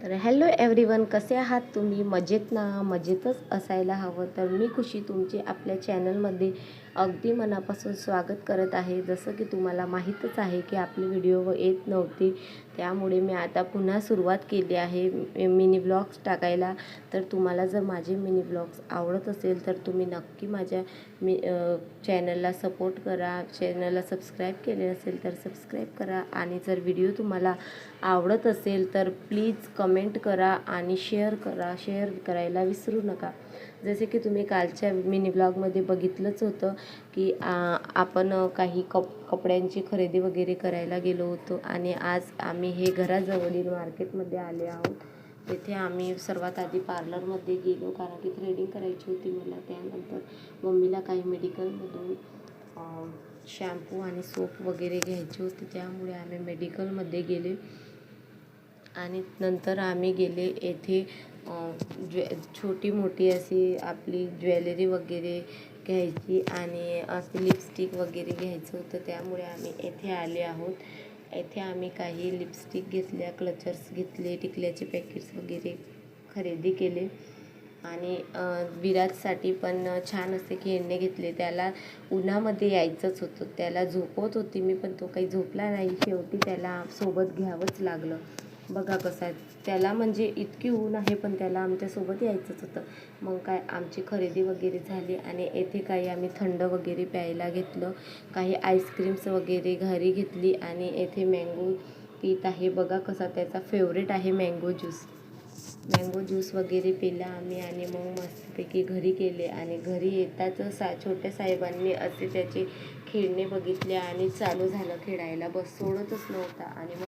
तर hello everyone, कसे आहात तुम्ही? मजेत ना? मजेतच असायला हवं. तर मी खुशी तुमचे आपल्या चॅनलमध्ये अगदी मनापासून स्वागत करत आहे. जसं की तुम्हाला माहीतच आहे की आपले व्हिडिओ येत नव्हते, त्यामुळे मी आता पुन्हा सुरुवात केली आहे मिनी ब्लॉग्स टाकायला. तर तुम्हाला जर माझे मिनी ब्लॉग्स आवडत असेल तर तुम्ही नक्की माझ्या चॅनलला सपोर्ट करा. चॅनलला सबस्क्राईब केले असेल तर सबस्क्राईब करा, आणि जर व्हिडिओ तुम्हाला आवडत असेल तर प्लीज कमेंट करा आणि शेअर करा. शेअर करायला विसरू नका. जसे की तुम्ही कालच्या मिनी ब्लॉगमध्ये बघितलंच होतं की आपण काही कपड्यांची खरेदी वगैरे करायला गेलो होतो, आणि आज आम्ही हे घराजवळील मार्केटमध्ये आले आहोत. तेथे आम्ही सर्वात आधी पार्लरमध्ये गेलो, कारण की थ्रेडिंग करायची होती मला. त्यानंतर मम्मीला काही मेडिकलमधून शॅम्पू आणि सोप वगैरे घ्यायचे होते, त्यामुळे आम्ही मेडिकलमध्ये गेले. आणि नंतर आम्ही गेले येथे छोटी मोठी अशी आपली ज्वेलरी वगैरे घ्यायची, आणि असे लिपस्टिक वगैरे घ्यायचं होतं, त्यामुळे आम्ही येथे आले आहोत. येथे आम्ही काही लिपस्टिक घेतल्या, क्लचर्स घेतले, टिकल्याचे पॅकेट्स वगैरे खरेदी केले. आणि विराजसाठी पण छान असे खेळणे घेतले. त्याला उन्हामध्ये यायचंच होतं, त्याला झोपवत होती मी, पण तो काही झोपला नाही. शेवटी त्याला सोबत घ्यावंच लागलं. बघा कसं आहे, त्याला म्हणजे इतकी ऊन आहे पण त्याला आमच्यासोबत यायचंच होतं. मग काय, आमची खरेदी वगैरे झाली, आणि येथे काही आम्ही थंड वगैरे प्यायला घेतलं, काही आईस्क्रीम्स वगैरे घरी घेतली, आणि येथे मँगो पीत आहे. बघा कसा त्याचा फेवरेट आहे मँगो ज्यूस वगैरे पिला आम्ही, आणि मग मस्तपैकी घरी गेले. आणि घरी येताच छोट्या साहेबांनी असे त्याचे खेळणे बघितले आणि चालू झालं खेळायला. बस सोडतच नव्हता. आणि